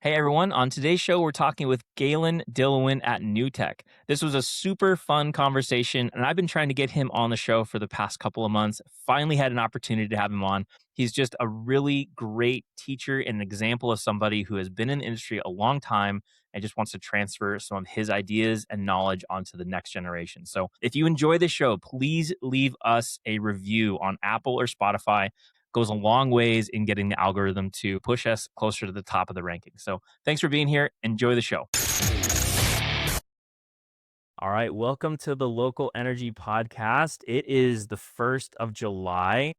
Hey everyone, on today's show, we're talking with Galen Dillewyn at NuTech. This was a super fun conversation, and I've been trying to get him on the show for the past couple of months. Finally had an opportunity to have him on. He's just a really great teacher and an example of somebody who has been in the industry a long time and just wants to transfer some of his ideas and knowledge onto the next generation. So if you enjoy the show, please leave us a review on Apple or Spotify. Goes a long ways in getting the algorithm to push us closer to the top of the rankings. So thanks for being here. Enjoy the show. All right. Welcome to the Local Energy Podcast. It is the 1st of July.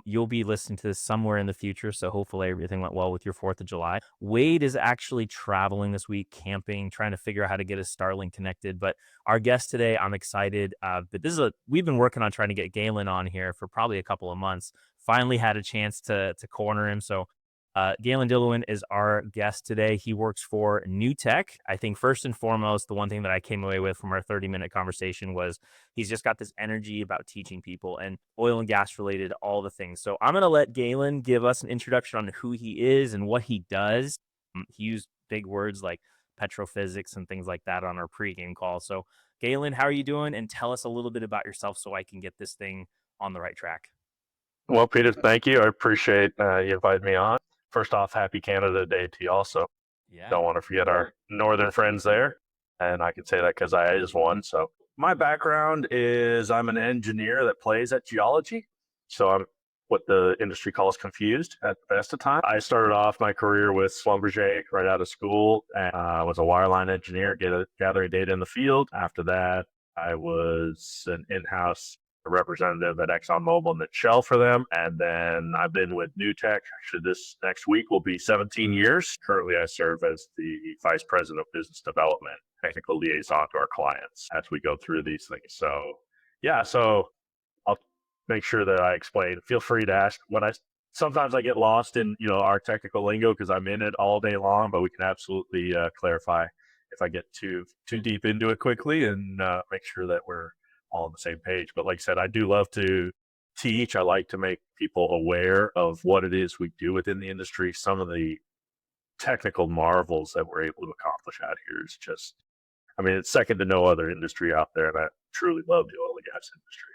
You'll be listening to this somewhere in the future, so hopefully everything went well with your 4th of July. Wade is actually traveling this week, camping, trying to figure out how to get his Starlink connected. But our guest today, I'm excited. But we've been working on trying to get Galen on here for probably a couple of months. Finally had a chance to corner him. So Galen Dillewyn is our guest today. He works for NuTech. I think first and foremost, the one thing that I came away with from our 30-minute conversation was he's just got this energy about teaching people and oil and gas related, all the things. So I'm going to let Galen give us an introduction on who he is and what he does. He used big words like petrophysics and things like that on our pregame call. So Galen, how are you doing? And tell us a little bit about yourself so I can get this thing on the right track. Well, Peter, thank you. I appreciate you inviting me on. First off, happy Canada Day to you also. Yeah. Don't want to forget our northern friends there. And I can say that because I is one. So my background is I'm an engineer that plays at geology. So I'm what the industry calls confused at the best of time. I started off my career with Schlumberger right out of school and was a wireline engineer, gathering data in the field. After that, I was an in-house representative at ExxonMobil and then Shell for them. And then I've been with NuTech. Actually, this next week will be 17 years. Currently, I serve as the Vice President of Business Development, technical liaison to our clients as we go through these things. So, yeah, so I'll make sure that I explain. Feel free to ask sometimes I get lost in, our technical lingo because I'm in it all day long, but we can absolutely clarify if I get too deep into it quickly and make sure that we're all on the same page. But like I said, I do love to teach. I like to make people aware of what it is we do within the industry. Some of the technical marvels that we're able to accomplish out here is just, it's second to no other industry out there. And I truly love the oil and gas industry.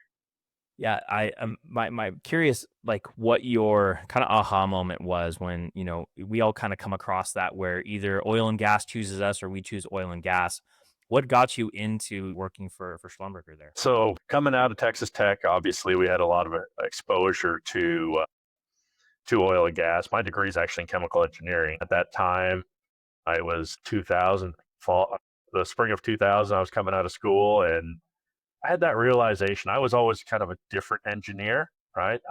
Yeah, I am my curious like what your kind of aha moment was when, we all kind of come across that where either oil and gas chooses us or we choose oil and gas. What got you into working for Schlumberger there? So coming out of Texas Tech, obviously we had a lot of exposure to oil and gas. My degree is actually in chemical engineering. At that time, I was 2000 fall, the spring of 2000. I was coming out of school, and I had that realization. I was always kind of a different engineer, right?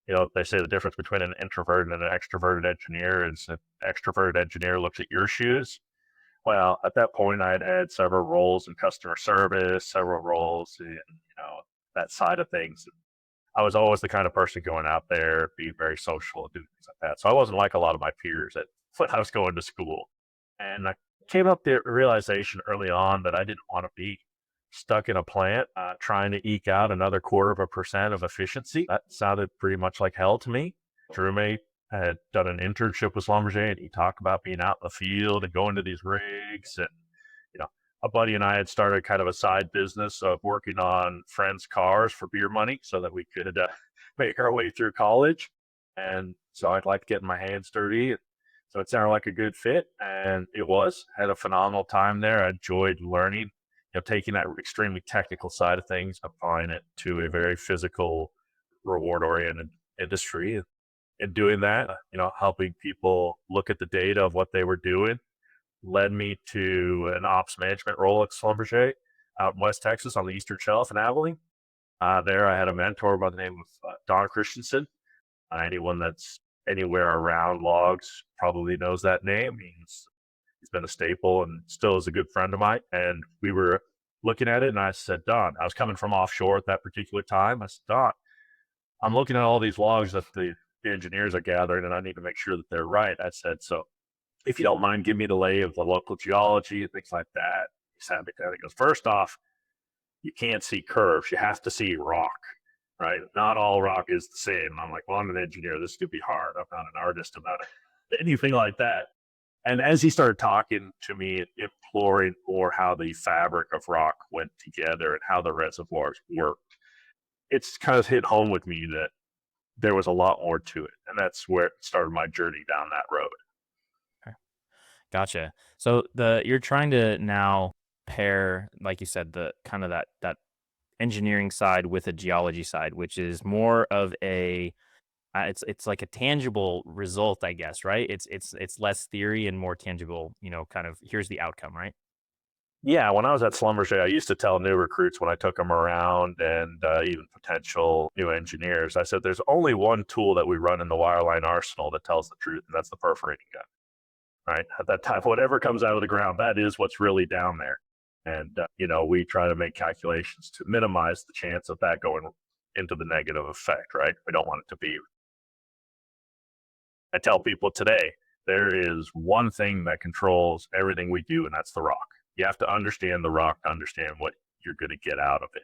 They say the difference between an introverted and an extroverted engineer is an extroverted engineer looks at your shoes. Well, at that point, I had had several roles in customer service, several roles in, that side of things. I was always the kind of person going out there, being very social and doing things like that. So I wasn't like a lot of my peers when I was going to school. And I came up to the realization early on that I didn't want to be stuck in a plant trying to eke out another 0.25% of efficiency. That sounded pretty much like hell to me. My roommate had done an internship with Schlumberger, and he talked about being out in the field and going to these rigs. And, a buddy and I had started kind of a side business of working on friends' cars for beer money so that we could make our way through college. And so I'd like to get my hands dirty. So it sounded like a good fit, and it was. Had a phenomenal time there. I enjoyed learning, taking that extremely technical side of things, applying it to a very physical, reward-oriented industry. And doing that, helping people look at the data of what they were doing led me to an ops management role at Schlumberger out in West Texas on the Eastern Shelf in Abilene. There I had a mentor by the name of Don Christensen. Anyone that's anywhere around logs probably knows that name. He's been a staple and still is a good friend of mine. And we were looking at it, and I said, Don, I was coming from offshore at that particular time. I said, Don, I'm looking at all these logs that the engineers are gathering, and I need to make sure that they're right. I said, so if you don't mind, give me the lay of the local geology and things like that. He goes, first off, you can't see curves. You have to see rock, right? Not all rock is the same. And I'm like, well, I'm an engineer. This could be hard. I'm not an artist about anything like that. And as he started talking to me, imploring more how the fabric of rock went together and how the reservoirs worked, it's kind of hit home with me that there was a lot more to it. And that's where it started my journey down that road. Okay. Gotcha. So you're trying to now pair, like you said, the kind of that engineering side with a geology side, which is more of a it's like a tangible result, I guess, right? It's less theory and more tangible, kind of here's the outcome, right? Yeah, when I was at Schlumberger, I used to tell new recruits when I took them around and even potential new engineers, I said, there's only one tool that we run in the wireline arsenal that tells the truth, and that's the perforating gun, right? At that time, whatever comes out of the ground, that is what's really down there. And, we try to make calculations to minimize the chance of that going into the negative effect, right? We don't want it to be. I tell people today, there is one thing that controls everything we do, and that's the rock. You have to understand the rock to understand what you're going to get out of it.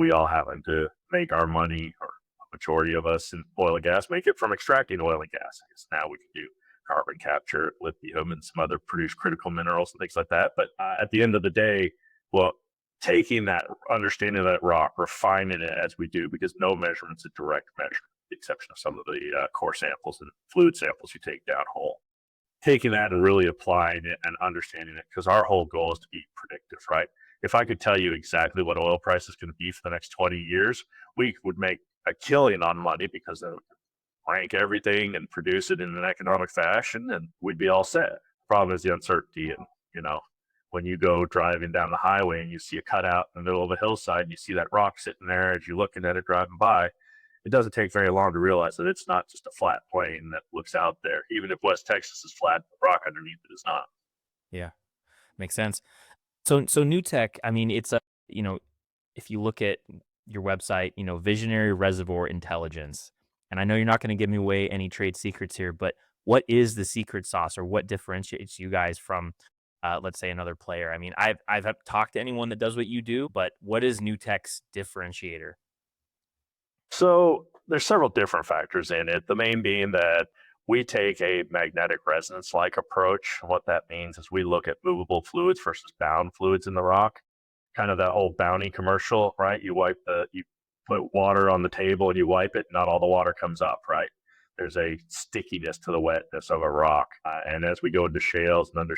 We all happen to make our money, or a majority of us in oil and gas make it from extracting oil and gas. I guess now we can do carbon capture, lithium, and some other produced critical minerals and things like that. But at the end of the day, well, taking that understanding of that rock, refining it as we do, because no measurement's a direct measure, with the exception of some of the core samples and fluid samples you take downhole. Taking that and really applying it and understanding it, because our whole goal is to be predictive, right? If I could tell you exactly what oil price is going to be for the next 20 years, we would make a killing on money because then we could rank everything and produce it in an economic fashion and we'd be all set. The problem is the uncertainty. And, you know, when you go driving down the highway and you see a cutout in the middle of a hillside and you see that rock sitting there as you're looking at it driving by, it doesn't take very long to realize that it's not just a flat plane that looks out there. Even if West Texas is flat, the rock underneath it is not. Yeah, makes sense. So NuTech, I mean, it's a, you know, if you look at your website, Visionary Reservoir Intelligence, and I know you're not going to give me away any trade secrets here, but what is the secret sauce or what differentiates you guys from, let's say, another player? I mean, I've talked to anyone that does what you do, but what is NuTech's differentiator? So there's several different factors in it. The main being that we take a magnetic resonance like approach. What that means is we look at movable fluids versus bound fluids in the rock. Kind of that whole Bounty commercial, right? You put water on the table and you wipe it, not all the water comes up, right? There's a stickiness to the wetness of a rock. And as we go into shales and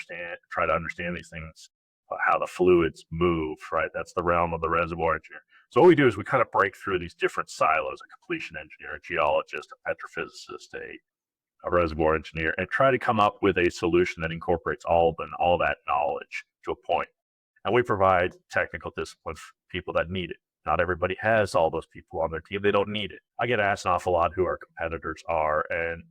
try to understand these things, how the fluids move, right? That's the realm of the reservoir engineer. So what we do is we kind of break through these different silos: a completion engineer, a geologist, a petrophysicist, a reservoir engineer, and try to come up with a solution that incorporates all that knowledge to a point. And we provide technical discipline for people that need it. Not everybody has all those people on their team. They don't need it. I get asked an awful lot who our competitors are, and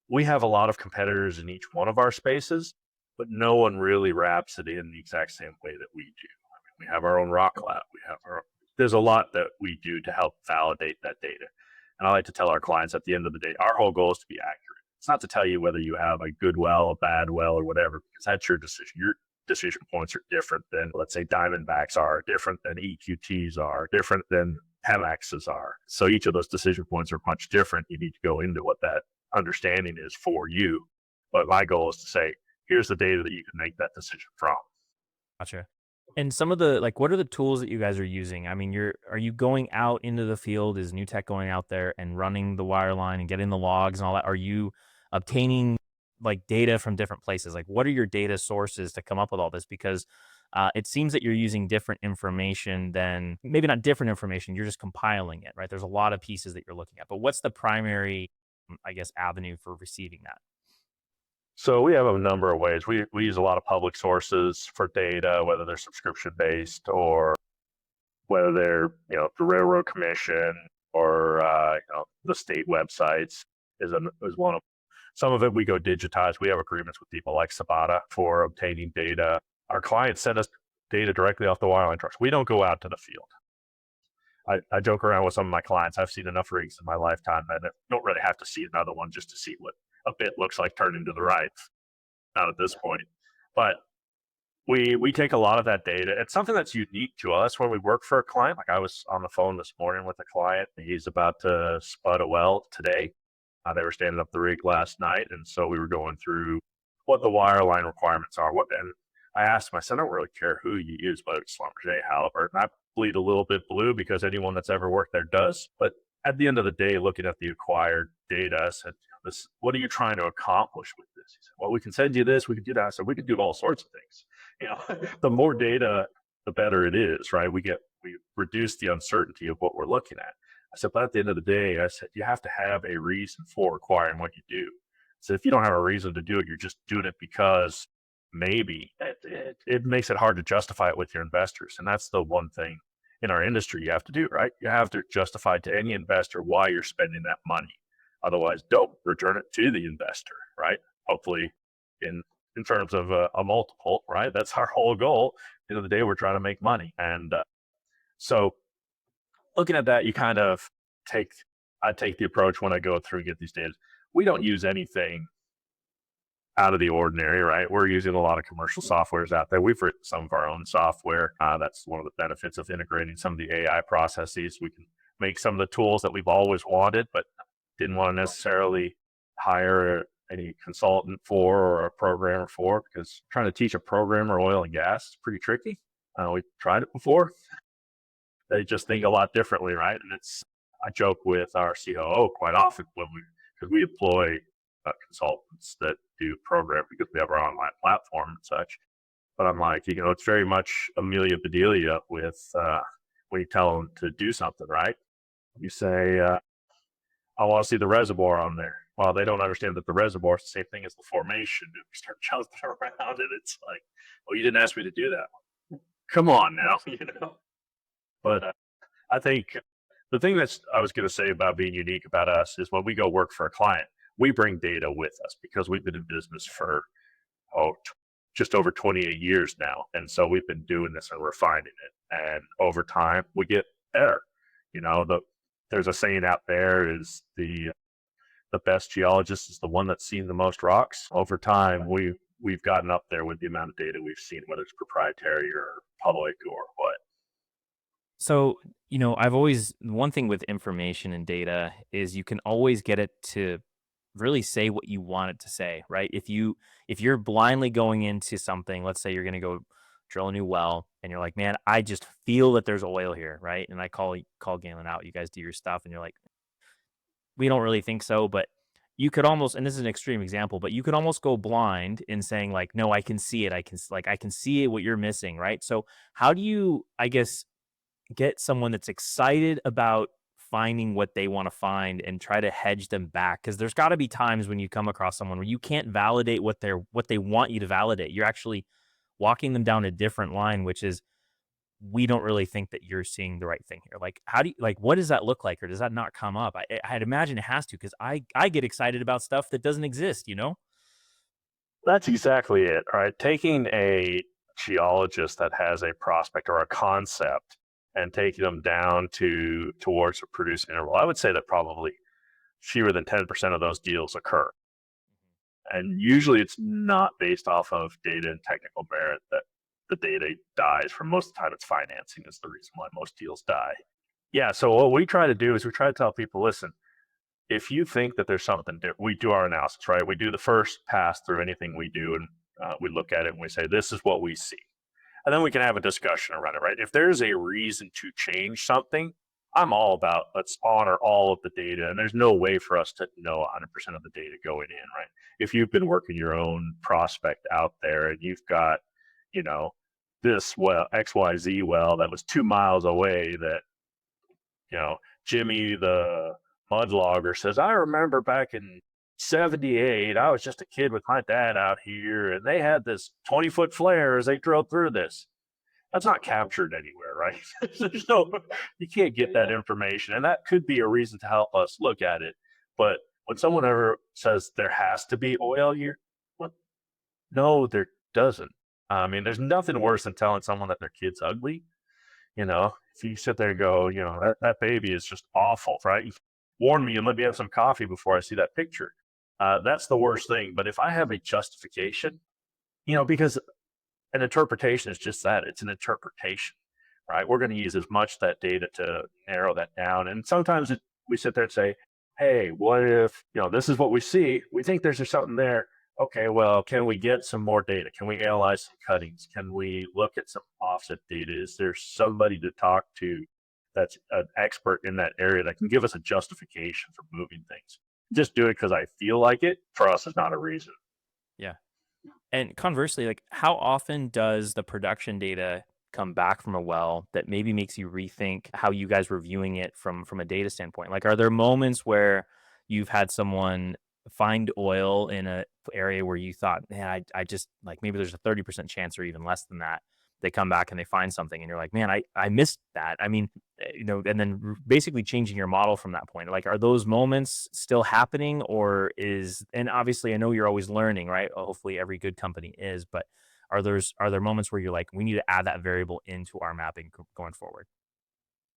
we have a lot of competitors in each one of our spaces, but no one really wraps it in the exact same way that we do. I mean, we have our own rock lab. There's a lot that we do to help validate that data. And I like to tell our clients at the end of the day, our whole goal is to be accurate. It's not to tell you whether you have a good well, a bad well, or whatever, because that's your decision. Your decision points are different than, let's say, Diamondbacks are, different than EQTs are, different than Pemexes are. So each of those decision points are much different. You need to go into what that understanding is for you. But my goal is to say, here's the data that you can make that decision from. Gotcha. And some of the like, what are the tools that you guys are using? I mean, are you going out into the field? Is NuTech going out there and running the wire line and getting the logs and all that? Are you obtaining like data from different places? Like, what are your data sources to come up with all this? Because it seems that you're using different information than maybe not different information. You're just compiling it, right? There's a lot of pieces that you're looking at, but what's the primary, I guess, avenue for receiving that? So we have a number of ways. We use a lot of public sources for data, whether they're subscription based or whether they're, the Railroad Commission or, the state websites is one of them. Some of it we go digitize. We have agreements with people like Sabata for obtaining data. Our clients send us data directly off the wireline trucks. We don't go out to the field. I joke around with some of my clients. I've seen enough rigs in my lifetime that I don't really have to see another one just to see what a bit looks like turning to the right. Not at this point. But we take a lot of that data. It's something that's unique to us when we work for a client. Like I was on the phone this morning with a client. He's about to spud a well today. They were standing up the rig last night, and so we were going through what the wireline requirements are. And I asked him, I said, I don't really care who you use, whether it's Schlumberger, Halliburton. I bleed a little bit blue because anyone that's ever worked there does. But at the end of the day, looking at the acquired data, I said, what are you trying to accomplish with this? He said, well, we can send you this, we can do that. I said, we can do all sorts of things. The more data, the better it is, right? We reduce the uncertainty of what we're looking at. I said, but at the end of the day, I said, you have to have a reason for acquiring what you do. So if you don't have a reason to do it, you're just doing it because maybe it makes it hard to justify it with your investors. And that's the one thing in our industry you have to do, right? You have to justify to any investor why you're spending that money. Otherwise, don't return it to the investor, right? Hopefully in terms of a multiple, right? That's our whole goal. At the end of the day, we're trying to make money. And so looking at that, you kind of I take the approach when I go through and get these data. We don't use anything out of the ordinary, right? We're using a lot of commercial softwares out there. We've written some of our own software. That's one of the benefits of integrating some of the AI processes. We can make some of the tools that we've always wanted, but didn't want to necessarily hire any consultant for or a programmer for, because trying to teach a programmer oil and gas is pretty tricky. We've tried it before. They just think a lot differently, right? And I joke with our COO quite often because we employ consultants that do program because we have our online platform and such. But I'm like, it's very much Amelia Bedelia with when you tell them to do something, right? You say, I want to see the reservoir on there. Well, they don't understand that the reservoir is the same thing as the formation. And we start jumping around, and it's like, well, you didn't ask me to do that. Come on now, But I think the thing I was going to say about being unique about us is when we go work for a client, we bring data with us because we've been in business for just over 28 years now. And so we've been doing this and refining it. And over time, we get better. There's a saying out there is the best geologist is the one that's seen the most rocks. Over time, we've gotten up there with the amount of data we've seen, whether it's proprietary or public or what. So, one thing with information and data is you can always get it to really say what you want it to say, right? If you're blindly going into something, let's say you're going to go drill a new well and you're like, man, I just feel that there's oil here, right? And I call Galen out, you guys do your stuff and you're like, we don't really think so, but you could almost, and this is an extreme example, but you could almost go blind in saying like, no, I can see it. I can see it, what you're missing, right? So how do you, I guess, get someone that's excited about finding what they want to find and try to hedge them back? Because there's got to be times when you come across someone where you can't validate what they want you to validate. You're actually walking them down a different line, which is, we don't really think that you're seeing the right thing here. Like, how do you, like, what does that look like? Or does that not come up? I'd imagine it has to, because I get excited about stuff that doesn't exist. That's exactly it. All right. Taking a geologist that has a prospect or a concept and taking them down towards a producing interval, I would say that probably fewer than 10% of those deals occur. And usually it's not based off of data and technical merit that the data dies. For most of the time, it's financing is the reason why most deals die. Yeah, so what we try to do is we try to tell people, listen, if you think that there's something different, we do our analysis, right? We do the first pass through anything we do, and we look at it and we say, this is what we see. And then we can have a discussion around it, right? If there's a reason to change something, I'm all about let's honor all of the data. And there's no way for us to know 100% of the data going in, right? If you've been working your own prospect out there and you've got, this XYZ well that was 2 miles away that, Jimmy the mudlogger says, I remember back in 78, I was just a kid with my dad out here and they had this 20-foot flare as they drilled through this. That's not captured anywhere, right? You can't get that information. And that could be a reason to help us look at it. But when someone ever says there has to be oil here, what? No, there doesn't. I mean, there's nothing worse than telling someone that their kid's ugly. If you sit there and go, that baby is just awful, right? You warn me and let me have some coffee before I see that picture. That's the worst thing. But if I have a justification, because an interpretation is just that, it's an interpretation, right? We're going to use as much of that data to narrow that down. And sometimes we sit there and say, hey, what if, this is what we see. We think there's something there. okay, well, can we get some more data? Can we analyze some cuttings? Can we look at some offset data? Is there somebody to talk to that's an expert in that area that can give us a justification for moving things? Just do it because I feel like it, for us, is not a reason. Yeah. And conversely, like how often does the production data come back from a well that maybe makes you rethink how you guys were viewing it from a data standpoint? Like, are there moments where you've had someone find oil in a area where you thought, man, I just like maybe there's a 30% chance or even less than that. They come back and they find something and you're like, man, I missed that. I mean, and then basically changing your model from that point. Like, are those moments still happening, or and obviously, I know you're always learning, right? Hopefully, every good company is, but are there moments where you're like, we need to add that variable into our mapping going forward?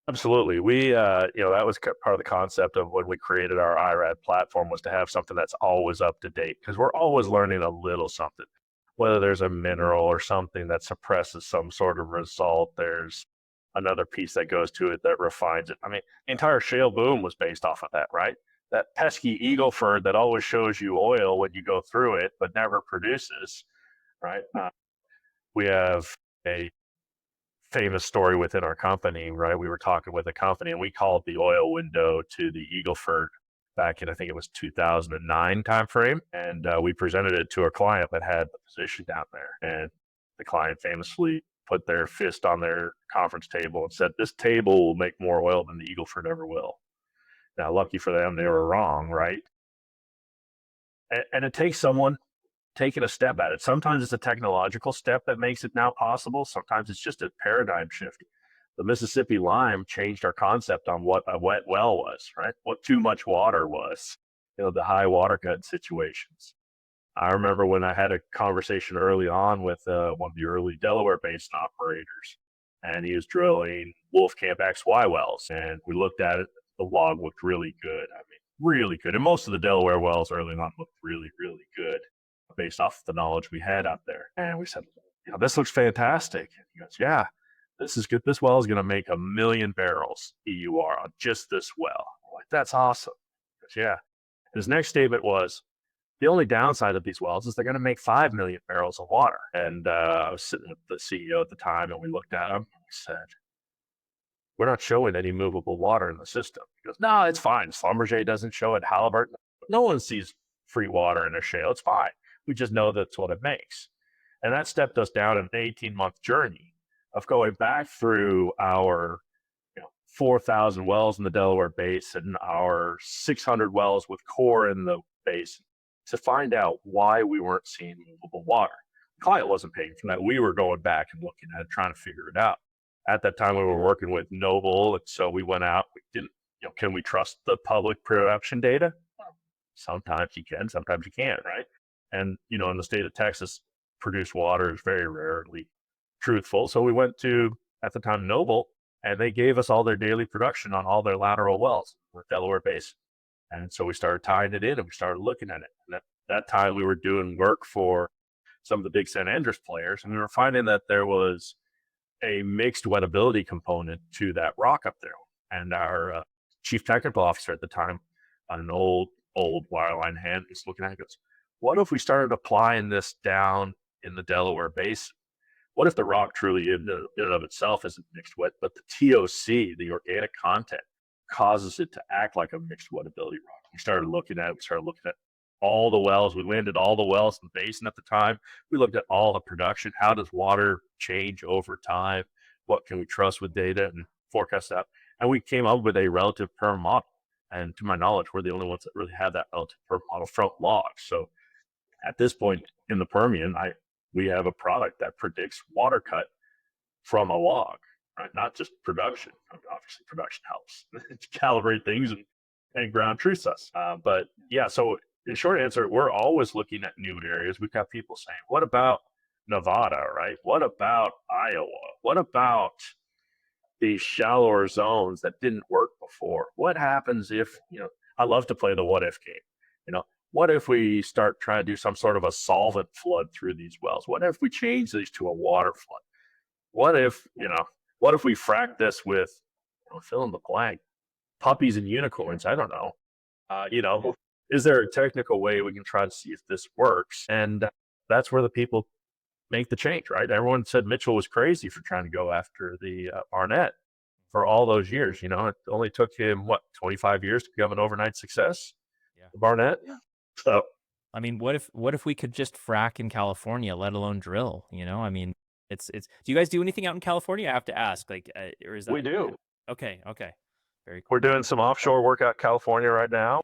Absolutely. That was part of the concept of when we created our IRAD platform was to have something that's always up to date because we're always learning a little something. Whether there's a mineral or something that suppresses some sort of result, there's another piece that goes to it that refines it. I mean, the entire shale boom was based off of that, right? That pesky Eagleford that always shows you oil when you go through it, but never produces, right? We have a famous story within our company, right? We were talking with a company and we called the oil window to the Eagleford back in, I think it was 2009 timeframe. And we presented it to a client that had the position down there. And the client famously put their fist on their conference table and said, this table will make more oil than the Eagleford ever will. Now, lucky for them, they were wrong, right? And it takes someone taking a step at it. Sometimes it's a technological step that makes it now possible. Sometimes it's just a paradigm shift. The Mississippi lime changed our concept on what a wet well was, right? What too much water was, the high water cut situations. I remember when I had a conversation early on with one of the early Delaware Basin operators, and he was drilling Wolfcamp XY wells, and we looked at it. The log looked really good. I mean, really good. And most of the Delaware wells early on looked really, really good based off the knowledge we had out there. And we said, this looks fantastic. And he goes, yeah, this is good. This well is going to make 1,000,000 barrels EUR on just this well. I'm like, that's awesome. He goes, yeah. And his next statement was, the only downside of these wells is they're going to make 5,000,000 barrels of water. And I was sitting with the CEO at the time and we looked at him and we said, we're not showing any movable water in the system. He goes, no, it's fine. Schlumberger doesn't show it. Halliburton, no one sees free water in a shale. It's fine. We just know that's what it makes. And that stepped us down an 18-month journey of going back through our 4,000 wells in the Delaware Basin, our 600 wells with core in the basin, to find out why we weren't seeing movable water. The client wasn't paying for that. We were going back and looking at it, trying to figure it out. At that time, we were working with Noble, and so we went out. We didn't, can we trust the public production data? Sometimes you can, sometimes you can't, right? And in the state of Texas, produced water is very rarely truthful. So we went to, at the time, Noble, and they gave us all their daily production on all their lateral wells in the Delaware Basin. And so we started tying it in and we started looking at it. And at that time, we were doing work for some of the big San Andres players, and we were finding that there was a mixed wettability component to that rock up there. And our chief technical officer at the time, an old wireline hand, was looking at it and goes, what if we started applying this down in the Delaware Basin? What if the rock truly in and of itself isn't mixed wet, but the TOC, the organic content, causes it to act like a mixed wettability rock? We started looking at it. We started looking at all the wells. We landed all the wells in the basin at the time. We looked at all the production. How does water change over time? What can we trust with data and forecast that? And we came up with a relative perm model. And to my knowledge, we're the only ones that really have that relative perm model from logs. So at this point in the Permian, we have a product that predicts water cut from a log, right? Not just production. I mean, obviously, production helps to calibrate things and ground truth us. But yeah, so the short answer, we're always looking at new areas. We've got people saying, what about Nevada, right? What about Iowa? What about these shallower zones that didn't work before? What happens if, I love to play the what if game. What if we start trying to do some sort of a solvent flood through these wells? What if we change these to a water flood? What if, what if we frack this with, fill in the blank, puppies and unicorns? I don't know. is there a technical way we can try to see if this works? And that's where the people make the change, right? Everyone said Mitchell was crazy for trying to go after the Barnett for all those years. It only took him, 25 years to become an overnight success, Yeah. the Barnett. Yeah. So, I mean, what if we could just frack in California, let alone drill? I mean, it's. Do you guys do anything out in California? I have to ask, like, or is that we do. okay? Okay, very We're cool. doing some offshore work out in California right now.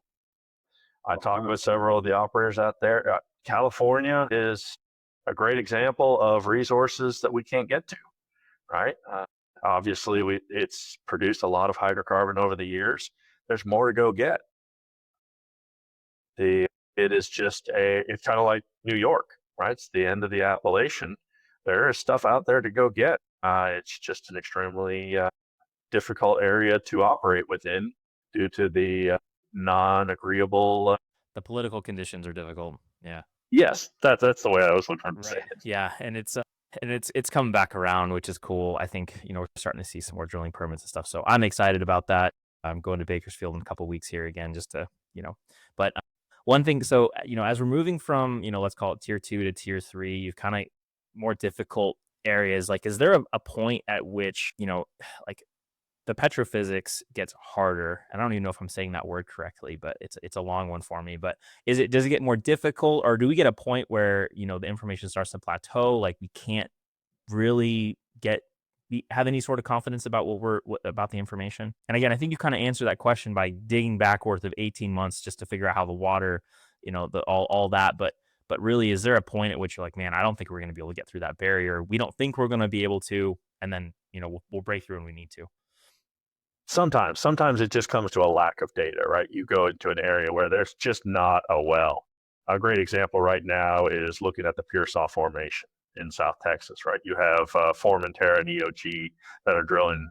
I talked with several of the operators out there. California is a great example of resources that we can't get to, right? Obviously, it's produced a lot of hydrocarbon over the years. There's more to go get. It is just it's kind of like New York, right? It's the end of the Appalachian. There is stuff out there to go get. It's just an extremely difficult area to operate within due to the non-agreeable. The political conditions are difficult. Yeah. Yes, that's the way I was looking to say Right. it. Yeah, and it's coming back around, which is cool. I think we're starting to see some more drilling permits and stuff. So I'm excited about that. I'm going to Bakersfield in a couple weeks here again, just to But one thing, so as we're moving from let's call it tier 2 to tier 3, you've kind of more difficult areas. Like, is there a point at which like the petrophysics gets harder? I don't even know if I'm saying that word correctly, but it's a long one for me. But does it get more difficult, or do we get a point where the information starts to plateau? Like, we can't really have any sort of confidence about about the information. And again, I think you kind of answer that question by digging backwards of 18 months just to figure out how the water, all that. But really, is there a point at which you're like, man, I don't think we're going to be able to get through that barrier. We don't think we're going to be able to, and then we'll break through when we need to. Sometimes it just comes to a lack of data, right? You go into an area where there's just not a well. A great example right now is looking at the Pearsall Formation in South Texas, right? You have Formentera and EOG that are drilling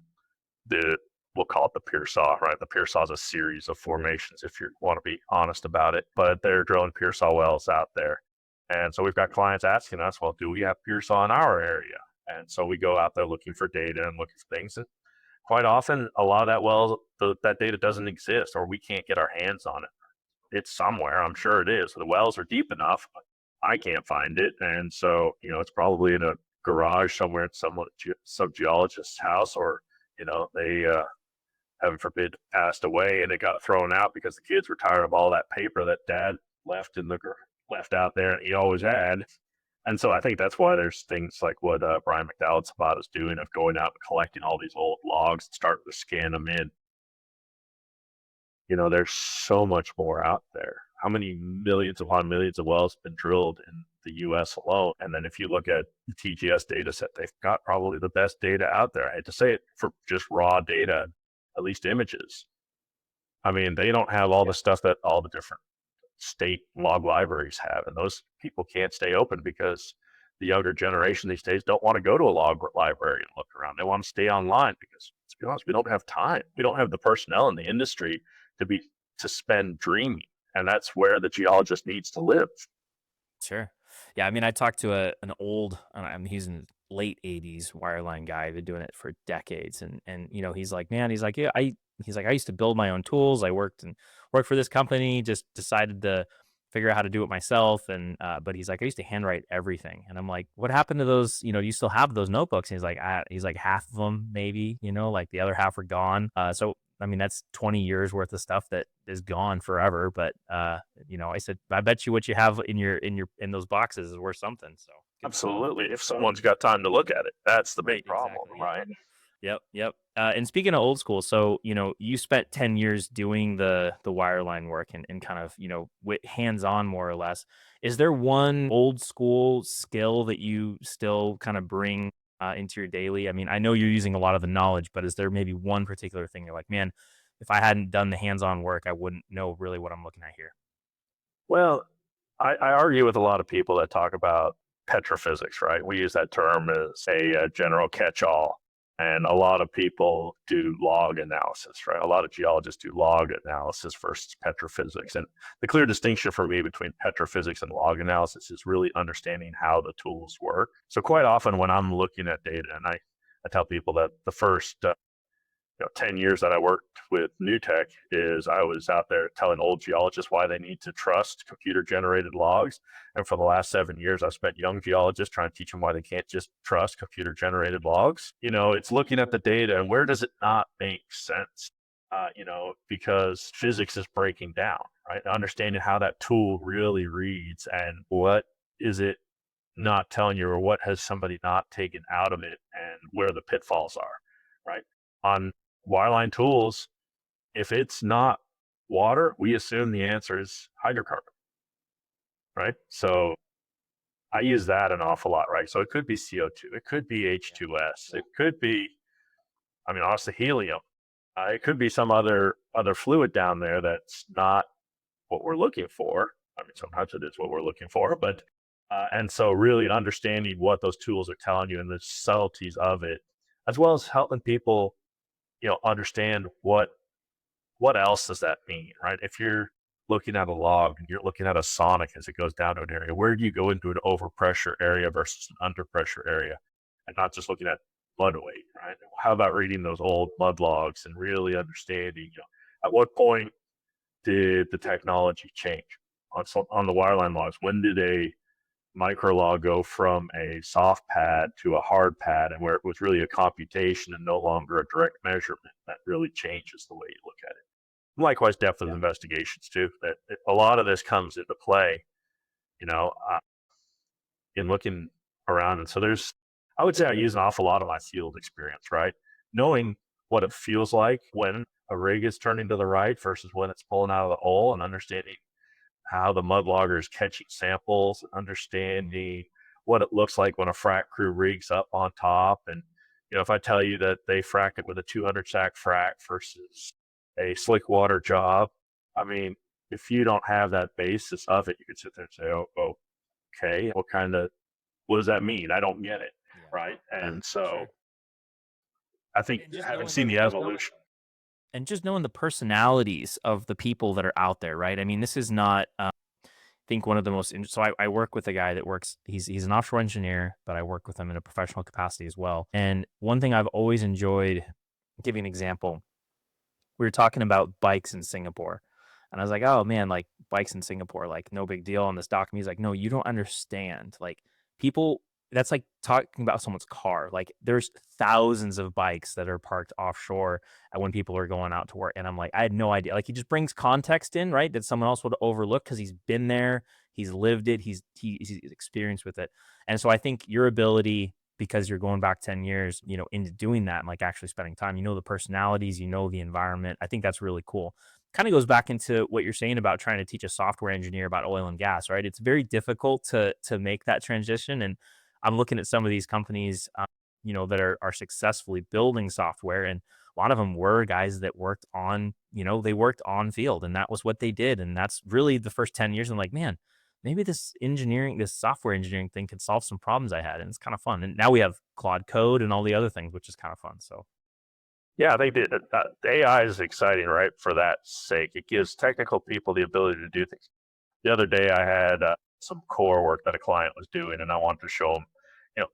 we'll call it the Pearsall, right? The Pearsall is a series of formations, if you want to be honest about it, but they're drilling Pearsall wells out there. And so we've got clients asking us, well, do we have Pearsall in our area? And so we go out there looking for data and looking for things. And quite often, a lot of that data doesn't exist, or we can't get our hands on it. It's somewhere, I'm sure it is. The wells are deep enough, but I can't find it. And so, it's probably in a garage somewhere at some geologist's house, or, they, heaven forbid, passed away and it got thrown out because the kids were tired of all that paper that dad left out there and he always had. And so I think that's why there's things like what Brian McDowell's about is doing, of going out and collecting all these old logs and starting to scan them in. There's so much more out there. How many millions upon millions of wells have been drilled in the U.S. alone? And then if you look at the TGS data set, they've got probably the best data out there. I hate to say it, for just raw data, at least images. I mean, they don't have all the stuff that all the different state log libraries have, and those people can't stay open because the younger generation these days don't want to go to a log library and look around. They want to stay online because, to be honest, we don't have time. We don't have the personnel in the industry to spend dreaming, and that's where the geologist needs to live. Sure. Yeah, I mean, I talked to an old, I mean, he's in late 80s wireline guy, been doing it for decades, and he's like, man, he's like, yeah, he's like, I used to build my own tools. I worked for this company, just decided to figure out how to do it myself, and but he's like, I used to handwrite everything, and I'm like, what happened to those? Do you still have those notebooks? And he's like, half of them maybe, like the other half are gone. So I mean, that's 20 years worth of stuff that is gone forever. But I said, I bet you what you have in those boxes is worth something. So Absolutely. If someone's got time to look at it, that's the big right, problem, exactly. right? Yep. And speaking of old school, so you spent 10 years doing the wireline work and kind of with hands on more or less. Is there one old school skill that you still kind of bring into your daily? I mean, I know you're using a lot of the knowledge, but is there maybe one particular thing you're like, man, if I hadn't done the hands on work, I wouldn't know really what I'm looking at here? Well, I argue with a lot of people that talk about petrophysics, right? We use that term as a general catch-all, and a lot of people do log analysis, right? A lot of geologists do log analysis versus petrophysics. And the clear distinction for me between petrophysics and log analysis is really understanding how the tools work. So quite often when I'm looking at data, and I tell people that the first 10 years that I worked with NuTech is I was out there telling old geologists why they need to trust computer generated logs. And for the last 7 years, I've spent young geologists trying to teach them why they can't just trust computer generated logs. It's looking at the data and where does it not make sense? Because physics is breaking down, right? Understanding how that tool really reads and what is it not telling you, or what has somebody not taken out of it, and where the pitfalls are, right? On wireline tools, if it's not water, we assume the answer is hydrocarbon, right? So I use that an awful lot, right? So it could be CO2, it could be H2S, it could be, honestly, helium. It could be some other fluid down there that's not what we're looking for. Sometimes it is what we're looking for, but and so really understanding what those tools are telling you and the subtleties of it, as well as helping people, understand what else does that mean, right? If you're looking at a log and you're looking at a sonic as it goes down to an area, where do you go into an overpressure area versus an underpressure area, and not just looking at mud weight, right? How about reading those old mud logs and really understanding, at what point did the technology change on the wireline logs? When did a micro log go from a soft pad to a hard pad, and where it was really a computation and no longer a direct measurement? That really changes the way you look at it. Likewise, depth of investigations too. That a lot of this comes into play, you know, uh, in looking around. And so I would say I use an awful lot of my field experience, right? Knowing what it feels like when a rig is turning to the right versus when it's pulling out of the hole, and understanding how the mud logger is catching samples, understanding what it looks like when a frac crew rigs up on top. And, if I tell you that they frack it with a 200 sack frac versus a slick water job, I mean, if you don't have that basis of it, you could sit there and say, oh, okay, what does that mean? I don't get it. Yeah. Right. And so Sure. I think And just having knowing seen the evolution. just knowing the personalities of the people that are out there, right? I mean, this is not. I think one of the most. So I work with a guy that works. He's an offshore engineer, but I work with him in a professional capacity as well. And one thing I've always enjoyed, giving an example, we were talking about bikes in Singapore. And I was like, oh man, like bikes in Singapore, like no big deal on this document. He's like, no, you don't understand. Like people, that's like talking about someone's car. Like there's thousands of bikes that are parked offshore when people are going out to work. And I'm like, I had no idea. Like he just brings context in, right? That someone else would overlook because he's been there, he's lived it, he's experienced with it. And so I think your ability, because you're going back 10 years, into doing that and like actually spending time, the personalities, the environment. I think that's really cool. Kind of goes back into what you're saying about trying to teach a software engineer about oil and gas, right? It's very difficult to make that transition. And I'm looking at some of these companies, that are successfully building software, and a lot of them were guys that worked on, they worked on field, and that was what they did. And that's really the first 10 years. I'm like, man, maybe this software engineering thing could solve some problems I had. And it's kind of fun. And now we have Claude Code and all the other things, which is kind of fun. So Yeah, they did. The AI is exciting, right? For that sake, it gives technical people the ability to do things. The other day, I had some core work that a client was doing, and I wanted to show them. You know,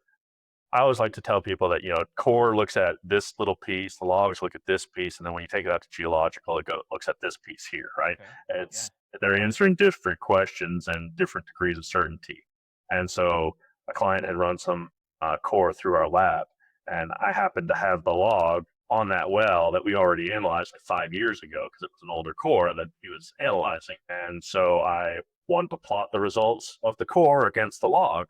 I always like to tell people that core looks at this little piece, the logs look at this piece, and then when you take it out to geological, looks at this piece here, right? okay. Yeah. It's They're answering different questions and different degrees of certainty. And so a client had run some core through our lab, and I happened to have the log on that well that we already analyzed like 5 years ago, because it was an older core that he was analyzing. And so I wanted to plot the results of the core against the log.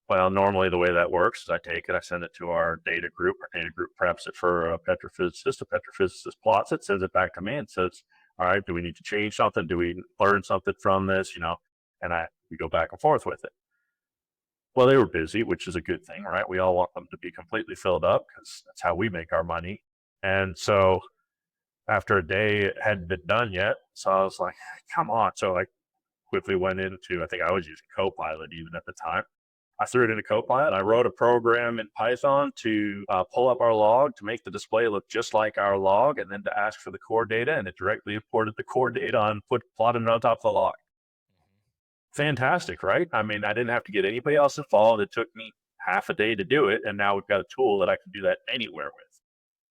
Well, normally the way that works is I take it, I send it to our data group. Our data group preps it for a petrophysicist. A petrophysicist plots it, sends it back to me, and says, "All right, do we need to change something? Do we learn something from this?" And we go back and forth with it. Well, they were busy, which is a good thing, right? We all want them to be completely filled up because that's how we make our money. And so after a day, it hadn't been done yet. So I was like, "Come on!" So I quickly went into, I think I was using Copilot even at the time. I threw it into Copilot. I wrote a program in Python to pull up our log to make the display look just like our log, and then to ask for the core data, and it directly imported the core data and plotted it on top of the log. Fantastic, right? I mean, I didn't have to get anybody else involved. It took me half a day to do it, and now we've got a tool that I can do that anywhere with.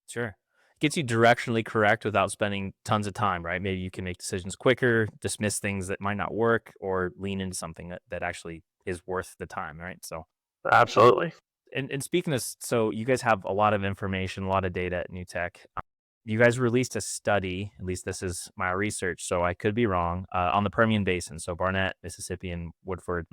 Sure. gets you directionally correct without spending tons of time, right? Maybe you can make decisions quicker, dismiss things that might not work, or lean into something that actually is worth the time, right? So, Absolutely. and speaking of, so you guys have a lot of information, a lot of data at NuTech. You guys released a study, at least this is my research, so I could be wrong, on the Permian Basin, so Barnett, Mississippi, and Woodford.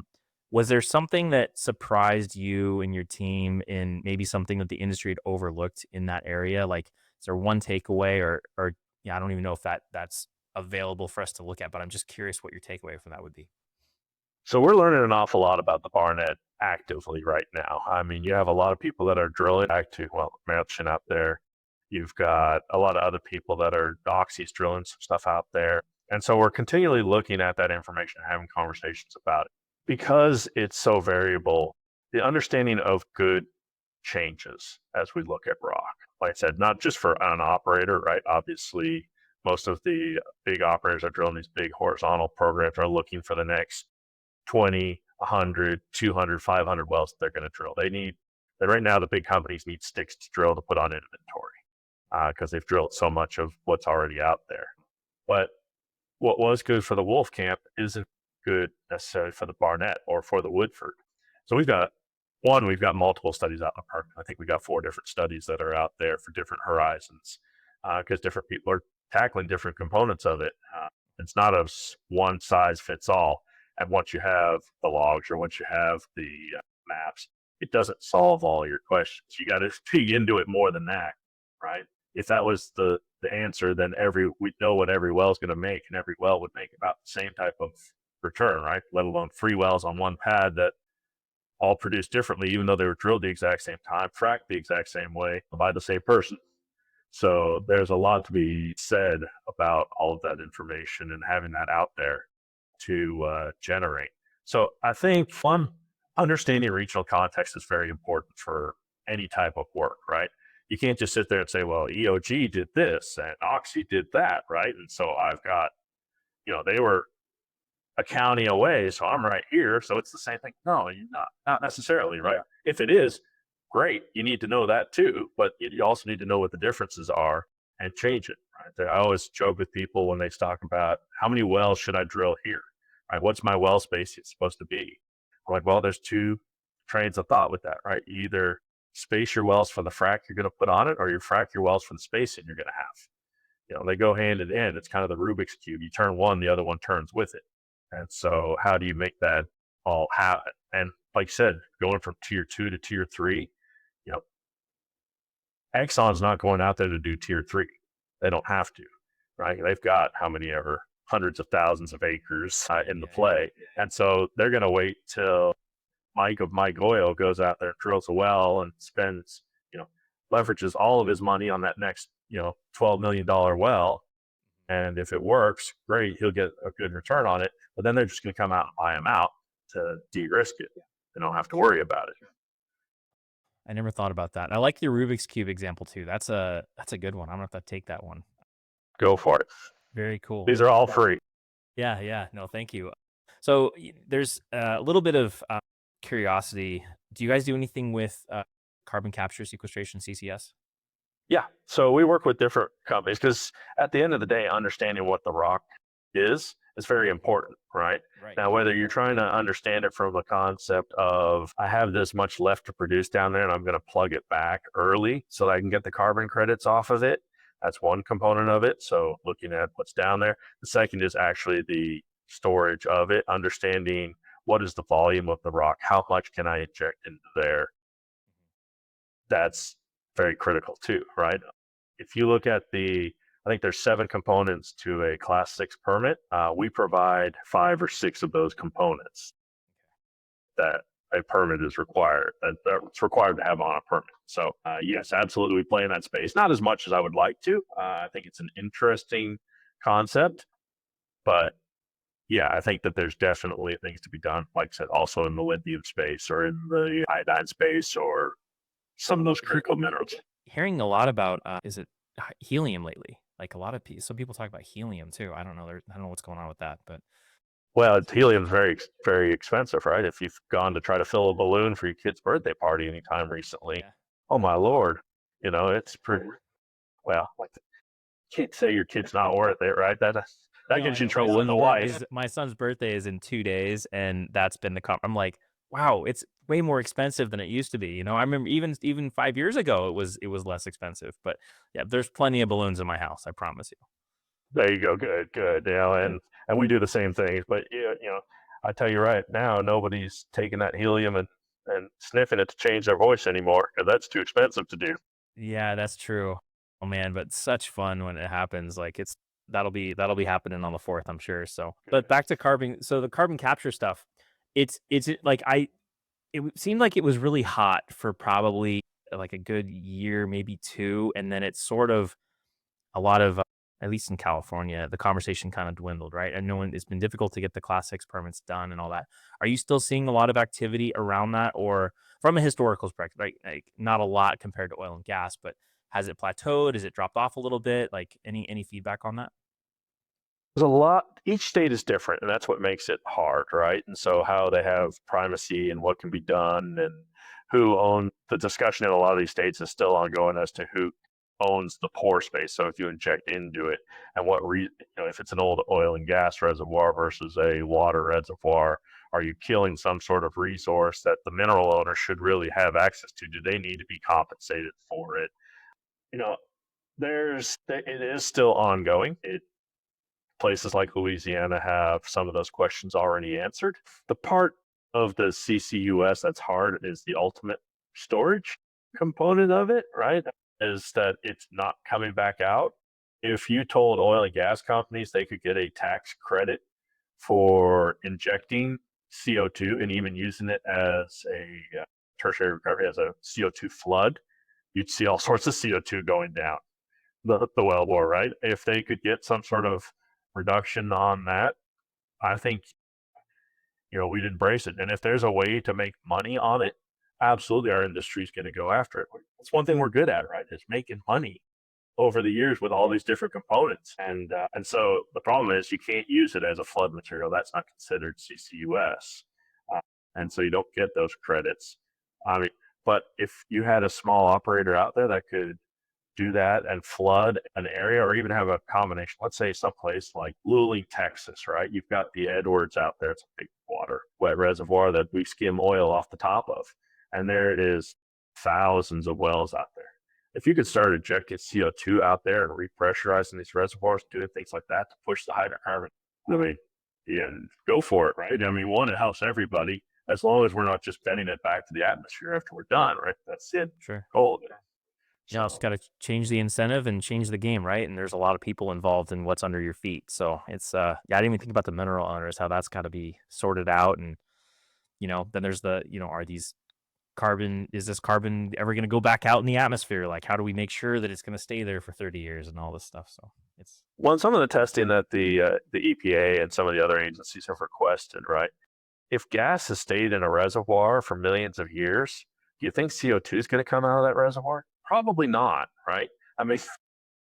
Was there something that surprised you and your team in maybe something that the industry had overlooked in that area? Like, is there one takeaway or yeah, I don't even know if that's available for us to look at, but I'm just curious what your takeaway from that would be. So we're learning an awful lot about the Barnett actively right now. I mean, you have a lot of people that are drilling active, well, Merchant out there. You've got a lot of other people that are Oxy's drilling some stuff out there. And so we're continually looking at that information and having conversations about it. Because it's so variable, the understanding of good changes as we look at rock. Like I said, not just for an operator, right? Obviously, most of the big operators are drilling these big horizontal programs are looking for the next 20, 100, 200, 500 wells that they're going to drill. Right now, the big companies need sticks to drill to put on inventory because they've drilled so much of what's already out there. But what was good for the Wolf Camp isn't good necessarily for the Barnett or for the Woodford. So we've got multiple studies out in the park. I think we got 4 different studies that are out there for different horizons because different people are tackling different components of it. It's not a one size fits all. And once you have the logs or once you have the maps, it doesn't solve all your questions. You got to dig into it more than that, right? If that was the answer, then we know what every well is going to make, and every well would make about the same type of return, right? Let alone 3 wells on one pad that all produce differently, even though they were drilled the exact same time, fracked the exact same way by the same person. So there's a lot to be said about all of that information and having that out there to generate. So I think understanding regional context is very important for any type of work, right? You can't just sit there and say, well, EOG did this and Oxy did that, right? And so I've got, they were a county away, so I'm right here, so it's the same thing. No, you're not necessarily, right? If it is, great. You need to know that too, but you also need to know what the differences are and change it. Right? I always joke with people when they talk about how many wells should I drill here? Right? What's my well spacing supposed to be? I'm like, well, there's 2 trains of thought with that, right? You either space your wells for the frac you're going to put on it, or you frac your wells for the spacing you're going to have. They go hand in hand. It's kind of the Rubik's cube. You turn one, the other one turns with it. And so, how do you make that all happen? And like I said, going from tier 2 to tier 3, you know, Exxon's not going out there to do tier 3. They don't have to, right? They've got how many ever hundreds of thousands of acres in the play, and so they're going to wait till Mike of Mike Oil goes out there, drills a well, and spends, leverages all of his money on that next, $12 million well. And if it works, great, he'll get a good return on it. But then they're just going to come out and buy him out to de-risk it. They don't have to worry about it. I never thought about that. I like your Rubik's Cube example too. That's a good one. I'm gonna have to take that one. Go for it. Very cool. These are all free. Yeah, yeah. No, thank you. So there's a little bit of curiosity. Do you guys do anything with carbon capture, sequestration, CCS? Yeah. So we work with different companies because at the end of the day, understanding what the rock is very important, right? Right. Now, whether you're trying to understand it from the concept of I have this much left to produce down there and I'm going to plug it back early so that I can get the carbon credits off of it. That's one component of it. So looking at what's down there. The second is actually the storage of it, understanding what is the volume of the rock, how much can I inject into there. That's very critical too, right? If you look at I think there's 7 components to a Class 6 permit. We provide 5 or 6 of those components that a permit is required. It's required to have on a permit. So yes, absolutely, we play in that space. Not as much as I would like to. I think it's an interesting concept, but yeah, I think that there's definitely things to be done. Like I said, also in the lithium space or in the iodine space or some of those critical minerals. Hearing a lot about is it helium lately? Like a lot of people, some people talk about helium too. I don't know. I don't know what's going on with that, but Well, helium's very, very expensive, right? If you've gone to try to fill a balloon for your kid's birthday party anytime recently, yeah. oh my lord, it's pretty. well, like, can't say your kid's not worth it, right? That No, I gets you in know. My trouble with son's the birthday wife. is my son's birthday is in 2 days, and that's been the I'm like, "Wow, it's way more expensive than it used to be," you know? I remember even 5 years ago, it was less expensive, but, yeah, there's plenty of balloons in my house, I promise you. There you go. Good, good. And we do the same things. But yeah, I tell you right now, nobody's taking that helium and sniffing it to change their voice anymore because that's too expensive to do. Yeah, that's true. Oh, man, but such fun when it happens, like, that'll be happening on the 4th, I'm sure, so but back to the carbon capture stuff, like, seemed like it was really hot for probably, like, a good year, maybe 2, and then it's sort of a lot of, at least in California, the conversation kind of dwindled, right? And it's been difficult to get the Class 6 permits done and all that. Are you still seeing a lot of activity around that? Or from a historical perspective, right? Like not a lot compared to oil and gas, but has it plateaued? Has it dropped off a little bit? Like any feedback on that? There's a lot. Each state is different, and that's what makes it hard, right? And so, how they have primacy and what can be done, and who own the discussion in a lot of these states is still ongoing as to who owns the pore space. So, if you inject into it, and if it's an old oil and gas reservoir versus a water reservoir, are you killing some sort of resource that the mineral owner should really have access to? Do they need to be compensated for it? You know, it is still ongoing. Places like Louisiana have some of those questions already answered. The part of the CCUS that's hard is the ultimate storage component of it, right? Is that it's not coming back out. If you told oil and gas companies they could get a tax credit for injecting CO2 and even using it as a tertiary recovery, as a CO2 flood, you'd see all sorts of CO2 going down the wellbore, right? If they could get some sort of reduction on that, I think we'd embrace it. And if there's a way to make money on it, absolutely, our industry is going to go after it. That's one thing we're good at, right? Is making money over the years with all these different components. And so the problem is you can't use it as a flood material. That's not considered CCUS, uh, and so you don't get those credits. I mean, but if you had a small operator out there that could do that and flood an area or even have a combination. Let's say someplace like Luling, Texas, right? You've got the Edwards out there. It's a big wet reservoir that we skim oil off the top of. And there it is, thousands of wells out there. If you could start injecting CO2 out there and repressurizing these reservoirs, doing things like that to push the hydrocarbon, I mean, yeah, go for it, right? I mean, one, it helps everybody as long as we're not just bending it back to the atmosphere after we're done, right? That's it. Sure. Gold. You know, it's So got to change the incentive and change the game, right? And there's a lot of people involved in what's under your feet. So it's yeah, I didn't even think about the mineral owners, how that's got to be sorted out. And, then there's is this carbon ever going to go back out in the atmosphere? Like, how do we make sure that it's going to stay there for 30 years and all this stuff? So it's, well, some of the testing that the EPA and some of the other agencies have requested, right? If gas has stayed in a reservoir for millions of years, do you think CO2 is going to come out of that reservoir? Probably not, right? I mean,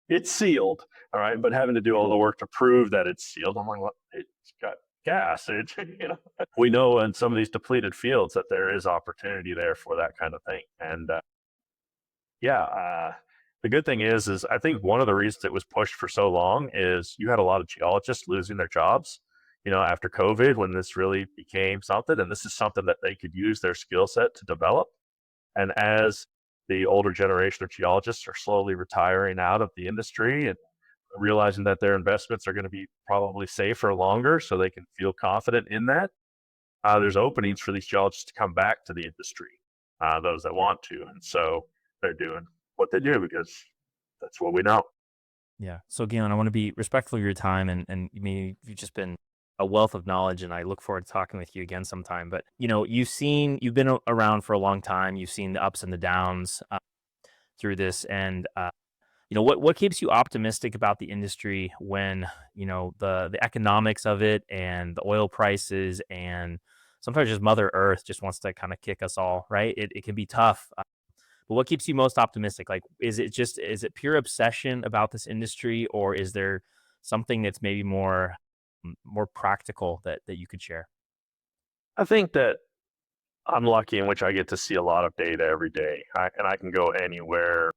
it's sealed, all right, but having to do all the work to prove that it's sealed, I'm like, well, it's got gas. We know in some of these depleted fields that there is opportunity there for that kind of thing, and yeah, the good thing is I think one of the reasons it was pushed for so long is you had a lot of geologists losing their jobs, after COVID when this really became something, and this is something that they could use their skill set to develop. And as the older generation of geologists are slowly retiring out of the industry and realizing that their investments are going to be probably safe for longer, so they can feel confident in that, there's openings for these geologists to come back to the industry, those that want to. And so they're doing what they do because that's what we know. yeah. So Galen, I want to be respectful of your time and you've just been a wealth of knowledge and I look forward to talking with you again sometime. But, you've been around for a long time. You've seen the ups and the downs through this. And, what keeps you optimistic about the industry when, the economics of it and the oil prices and sometimes just Mother Earth just wants to kind of kick us all, right? It can be tough. But what keeps you most optimistic? Like, is it pure obsession about this industry, or is there something that's maybe more practical that you could share? I think that I'm lucky in which I get to see a lot of data every day, and I can go anywhere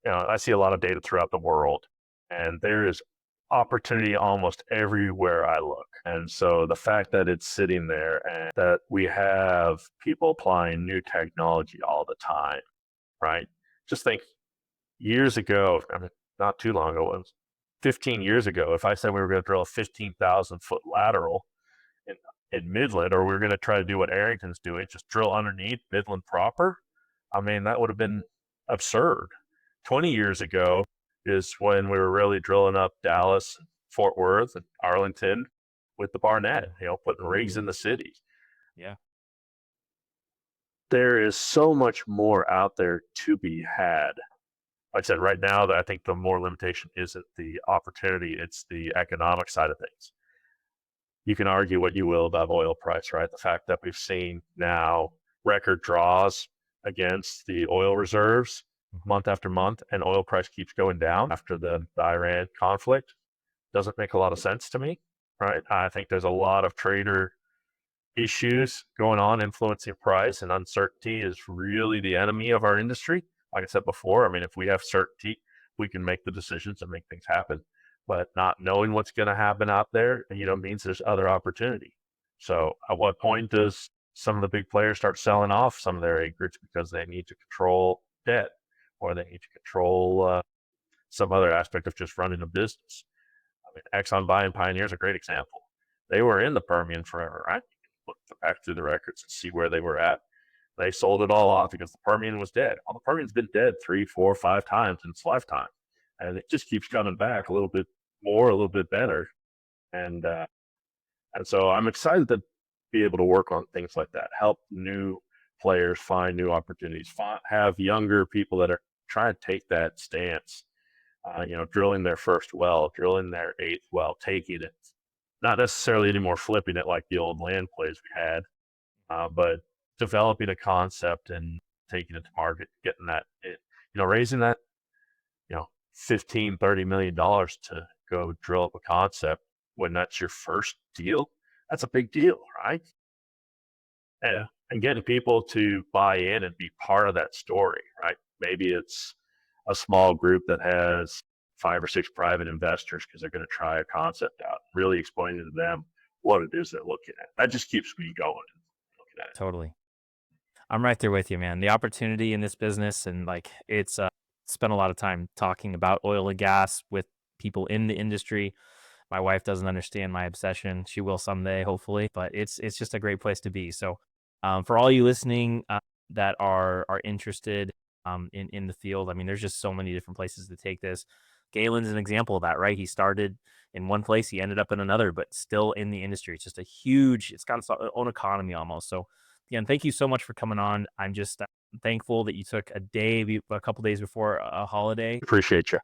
I see a lot of data throughout the world, and there is opportunity almost everywhere I look. And so the fact that it's sitting there and that we have people applying new technology all the time, right? Just think years ago, I mean, not too long ago, it was 15 years ago, if I said we were going to drill a 15,000-foot lateral in, in Midland, or we were going to try to do what Arrington's doing, just drill underneath Midland proper, I mean, that would have been absurd. 20 years ago is when we were really drilling up Dallas, Fort Worth, and Arlington with the Barnett, putting rigs in the city. Yeah. There is so much more out there to be had. Like I said, right now, I think the more limitation isn't the opportunity, it's the economic side of things. You can argue what you will about oil price, right? The fact that we've seen now record draws against the oil reserves month after month, and oil price keeps going down after the Iran conflict doesn't make a lot of sense to me, right? I think there's a lot of trader issues going on influencing price, and uncertainty is really the enemy of our industry. Like I said before, I mean, if we have certainty, we can make the decisions and make things happen. But not knowing what's going to happen out there, means there's other opportunity. So at what point does some of the big players start selling off some of their acreage because they need to control debt, or they need to control some other aspect of just running a business? I mean, Exxon buying Pioneer is a great example. They were in the Permian forever, right? Look back through the records and see where they were at. They sold it all off because the Permian was dead. Well, the Permian's been dead 3, 4, 5 times in its lifetime, and it just keeps coming back a little bit more, a little bit better. And so I'm excited to be able to work on things like that, help new players find new opportunities, have younger people that are trying to take that stance. Drilling their first well, drilling their eighth well, taking it, not necessarily anymore flipping it like the old land plays we had, but developing a concept and taking it to market, getting that, raising that, 15-30 million dollars to go drill up a concept when that's your first deal, that's a big deal, right? And getting people to buy in and be part of that story, right? Maybe it's a small group that has 5 or 6 private investors because they're going to try a concept out, really explaining to them what it is they're looking at. That just keeps me going and looking at it. Totally. I'm right there with you, man. The opportunity in this business, and like it's spent a lot of time talking about oil and gas with people in the industry. My wife doesn't understand my obsession. She will someday, hopefully, but it's just a great place to be. So, for all you listening that are interested in the field, I mean, there's just so many different places to take this. Galen's an example of that, right? He started in one place, he ended up in another, but still in the industry. It's just a huge. It's got its own economy almost. So, again, thank you so much for coming on. I'm just thankful that you took a couple days before a holiday. Appreciate you.